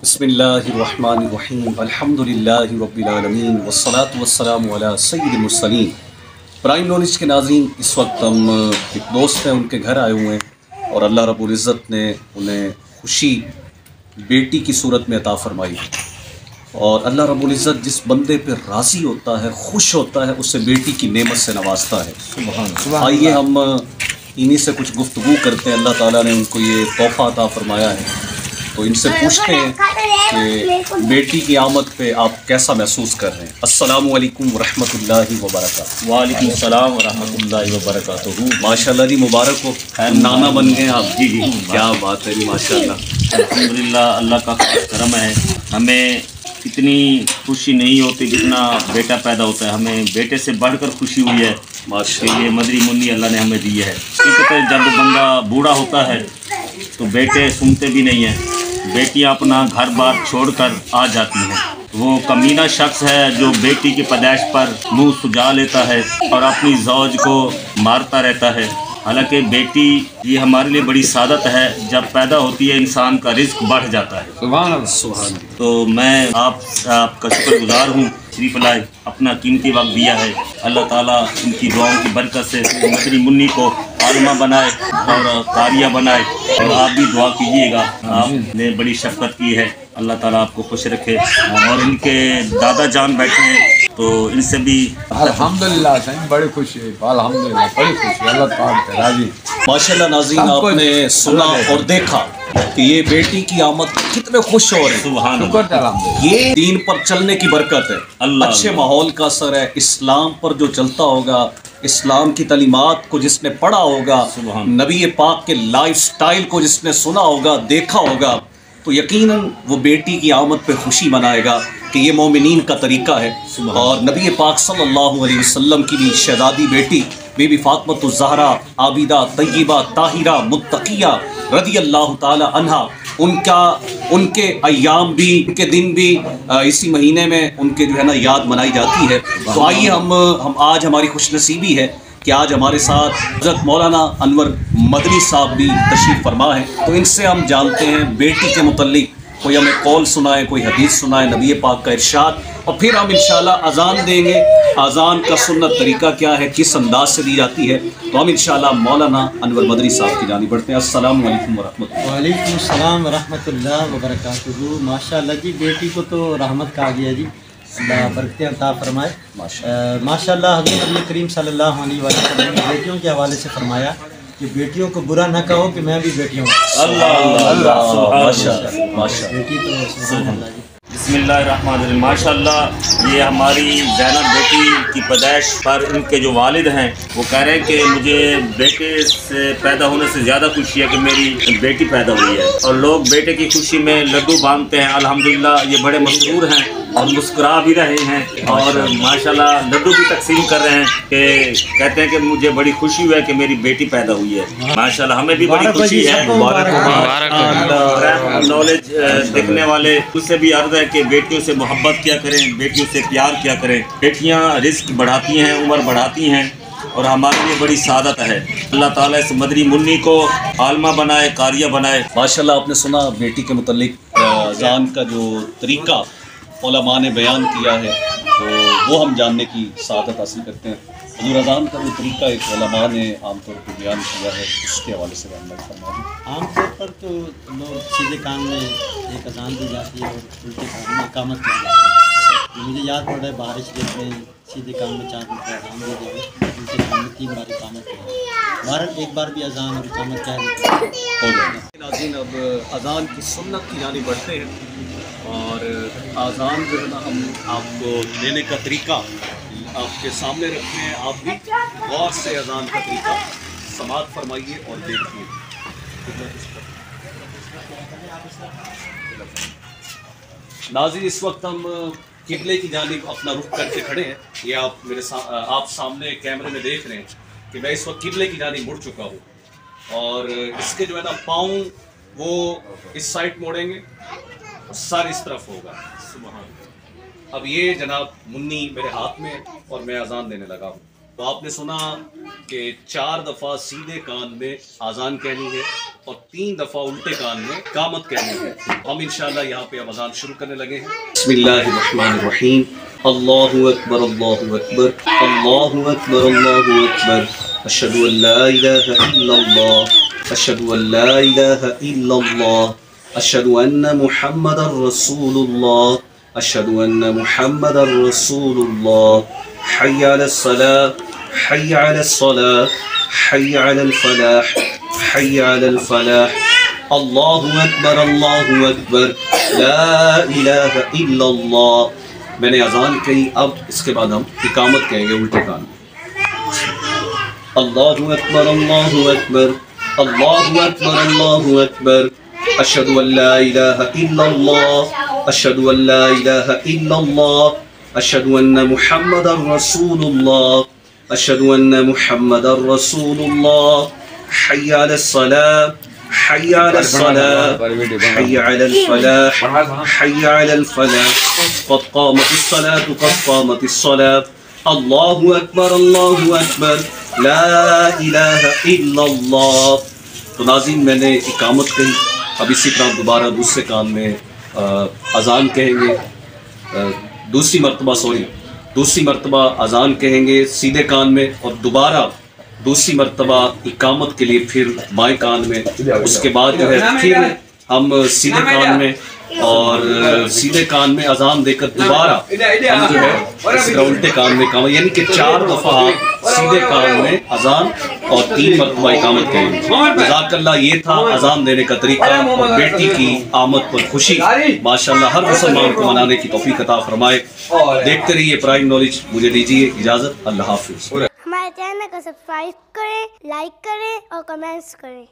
बिस्मिल्लाहिर्रहमानिर्रहीम अल्हम्दुलिल्लाहि रब्बिल आलमीन वस्सलातु वस्सलामु अला सय्यिदिल मुरसलीन। प्राइम नॉलेज के नाज़रीन, इस वक्त हम एक दोस्त हैं, उनके घर आए हुए हैं और अल्लाह रब्बुल इज़्ज़त ने उन्हें खुशी बेटी की सूरत में अता फरमाई। और अल्लाह रब्बुल इज़्ज़त जिस बंदे पे राज़ी होता है, खुश होता है, उससे बेटी की नेमत से नवाजता है। सुभान। आइए हम इन्हीं से कुछ गुफ्तगू करते हैं। अल्लाह ताला ने उनको ये तोहफ़ा अता फरमाया है, तो इनसे पूछते हैं कि बेटी की आमद पे आप कैसा महसूस कर रहे हैं। अस्सलामु अलैकुम वरहमतुल्लाहि वबरकातुहू। वालेकुम सलाम वरहमतुल्लाहि वबरकातुहू। माशाल्लाह जी, मुबारक हो, नाना बन गए आप। जी जी, क्या बात है जी, माशाल्लाह। अल्हम्दुलिल्लाह, अल्लाह का खास करम है। हमें इतनी खुशी नहीं होती जितना बेटा पैदा होता है। हमें बेटे से बढ़कर खुशी हुई है माशाल्लाह। ये मदरी मुन्नी अल्लाह ने हमें दी है। क्योंकि जब बंदा बूढ़ा होता है तो बेटे सुनते भी नहीं हैं। बेटियां अपना घर बार छोड़कर आ जाती हैं। वो कमीना शख्स है जो बेटी की पैदाइश पर मुंह सुजा लेता है और अपनी ज़ौज को मारता रहता है। हालांकि बेटी ये हमारे लिए बड़ी सादत है। जब पैदा होती है इंसान का रिस्क बढ़ जाता है। सुभान अल्लाह, सुभान। तो मैं आपका शुक्रगुजार हूँ, शरीफ लाए अपना कीमती वक्त दिया है। अल्लाह ताला इनकी दुआओं की बरकत से मदरी मुन्नी को आलमा बनाए और कारिया बनाए। और आप भी दुआ कीजिएगा, आपने बड़ी शफ़क़त की है। अल्लाह ताला आपको खुश रखे। और इनके दादा जान बैठे हैं तो इनसे भी अल्हम्दुलिल्लाह सही बड़ी खुशी है। अल्हम्दुलिल्लाह बड़ी खुशी, अल्लाह ताला से राजी। माशाल्लाह नाज़रीन, आपने सुना और देखा कि ये बेटी की आमद कितने खुश हो रहे हैं। सुभान अल्लाह। ये दीन पर चलने की बरकत है, अल्लाह अच्छे माहौल का असर है। इस्लाम पर जो चलता होगा, इस्लाम की तालीमात को जिसने पढ़ा होगा, नबी पाक के लाइफ स्टाइल को जिसने सुना होगा, देखा होगा, तो यकीनन वो बेटी की आमद पे खुशी मनाएगा कि ये मोमिनीन का तरीका है। और नबी पाक सल्लल्लाहु अलैहि वसल्लम की भी शहज़ादी बेटी बीबी फातिमा ज़हरा आबिदा तय्यबा ताहिरा मुत्तकिया रज़ी अल्लाह ताला अन्हा, उनके अय्याम भी, उनके दिन भी इसी महीने में उनके जो है ना याद मनाई जाती है। तो आइए हम आज हमारी खुशनसीबी है कि आज हमारे साथ हज़रत मौलाना अनवर मदनी साहब भी तशरीफ़ फरमा है। तो इनसे हम जानते हैं बेटी के मुतल्लिक, कोई हमें कौल सुनाए, कोई हदीस सुनाए, नबी पाक का इरशाद, और फिर हम इंशाल्लाह अज़ान देंगे। अज़ान का सुन्नत तरीका क्या है, किस अंदाज से दी जाती है, तो हम इंशाल्लाह मौलाना अनवर मदनी साहब की जानिब बढ़ते हैं। अस्सलाम वालेकुम वरहमतुल्लाह। वालेकुम सलाम वरहमतुल्लाह वबरकातुहू। माशाअल्लाह जी, बेटी को तो रहमत कहा गया जी, अल्लाह बरकतें अता फरमाए। माशाअल्लाह हज़रत नबी करीम सल्लल्लाहु अलैहि वसल्लम ने बेटियों के हवाले से फरमाया कि बेटियों को बुरा न कहो कि मैं भी बेटी हूँ। बेटी तो सुभान अल्लाह जी। बिस्मिल्लाहिर्रहमानिर्रहीम। माशाअल्लाह, ये हमारी ज़ैनब बेटी की पैदाइश पर इनके जो वालिद हैं वो कह रहे हैं कि मुझे बेटे से पैदा होने से ज़्यादा खुशी है कि मेरी बेटी पैदा हुई है। और लोग बेटे की खुशी में लड्डू बांधते हैं। अल्हम्दुलिल्लाह, ये बड़े मसरूर हैं और मुस्कुरा भी रहे हैं और माशाल्लाह लड्डू भी तकसीम कर रहे हैं कि कहते हैं कि मुझे बड़ी खुशी हुई है कि मेरी बेटी पैदा हुई है। माशाल्लाह, हमें भी बड़ी खुशी है। नॉलेज देखने वाले उससे भी अर्ज़ है कि बेटियों से मोहब्बत किया करें, बेटियों से प्यार किया करें। बेटियां रिस्क बढ़ाती हैं, उम्र बढ़ाती हैं और हमारे लिए बड़ी सादत है। अल्लाह ताला इस मदरी मुन्नी को आलमा बनाए, कारिया बनाए। माशाल्लाह, आपने सुना बेटी के मुतल्लिक अज़ान का जो तरीका उलमा ने बयान किया है, तो वो हम जानने की सादत हासिल करते हैं। हुज़ूर, अज़ान का जो तरीका एक उलमा ने आमतौर पर बयान किया है, उसके हवाले से फरमा दें। आमतौर पर तो लोग सीधे कान में एक अजान दी जाती है और उल्टे कान में इकामत की जाती है। मुझे याद पड़ रहा है बारिश देख में सीधे कान में 4 रुपये अजान दे देंगे, उल्टे कान में 3 बार इकामत करेंगे। भारत एक बार भी अजान और इकामत कह देते हो जाएगा। नाज़रीन, अब अज़ान की सुन्नत की जानिब बढ़ते हैं और अज़ान जो है ना, हम आपको लेने का तरीका आपके सामने रखते हैं। आप भी गौर से अज़ान का तरीका समाअत फरमाइए और देखिए। नाज़रीन, इस वक्त हम किबले की जानिब अपना रुख करके खड़े हैं। ये आप सामने कैमरे में देख रहे हैं कि मैं इस वक्त किबले की जानिब मुड़ चुका हूँ और इसके जो है ना पाँव वो इस साइड मोड़ेंगे, सर इस तरफ होगा। सुभान। अब ये जनाब मुन्नी मेरे हाथ में और मैं अज़ान देने लगा हूँ। تو آپ نے سنا کہ 4 دفعہ سیدھے کان میں اذان کہنی ہے اور 3 دفعہ الٹے کان میں اقامت کہنی ہے. ہم انشاءاللہ یہاں پہ اب اذان شروع کرنے لگے ہیں. بسم اللہ الرحمن الرحیم. اللہ اکبر اللہ اکبر اللہ اکبر اللہ اکبر. اشہد ان لا الہ الا اللہ اشہد ان لا الہ الا اللہ اشہد ان محمد رسول اللہ اشہد ان محمد رسول اللہ. حی علی الصلاۃ حی علی الصلاۃ حی علی الفلاح حی علی الفلاح. اللہ اکبر لا الہ الا اللہ. میں نے اذان کہی، اب اس کے بعد ہم اقامت کہیں گے الٹے کان میں. اللہ اکبر اللہ اکبر اللہ اکبر اللہ اکبر. اشہد ان لا الہ الا اللہ اشہد ان لا الہ الا اللہ اشہد ان محمد رسول اللہ اشہد ان محمد رسول اللہ. حی علی الصلاۃ حی علی الصلاۃ حی علی الفلاح حی علی الفلاح. قد قامت الصلاۃ قد قامت الصلاۃ. اللہ اکبر لا الہ الا اللہ. تو ناظرین، میں نے اقامت کہی، اب اسی طرح دوبارہ دوسرے کان میں اذان کہیں گے. دوسری مرتبہ اذان کہیں گے سیدھے کان میں، اور دوبارہ دوسری مرتبہ اقامت کے لیے پھر بائیں کان میں. اس کے بعد جو ہے پھر ہم سیدھے کان میں اور سیدھے کان میں اذان دے کر دوبارہ ہم جو ہے اس طرح الٹے کان میں اقامت، یعنی کہ 4 دفعہ سیدھے کان میں اذان اور 3 مرتبہ اقامت کہیں گے. جزاک اللہ. یہ تھا اذان دینے کا طریقہ، اور بیٹی کی آمد پر خوشی ماشاءاللہ ہر مسلمان کو منانے کی توفیق عطا فرمائے. دیکھتے رہیے پرائم نالج. مجھے دیجیے اجازت. اللہ حافظ. ہمارے چینل کو سبسکرائب کریں، لائک کریں اور کمنٹس کریں.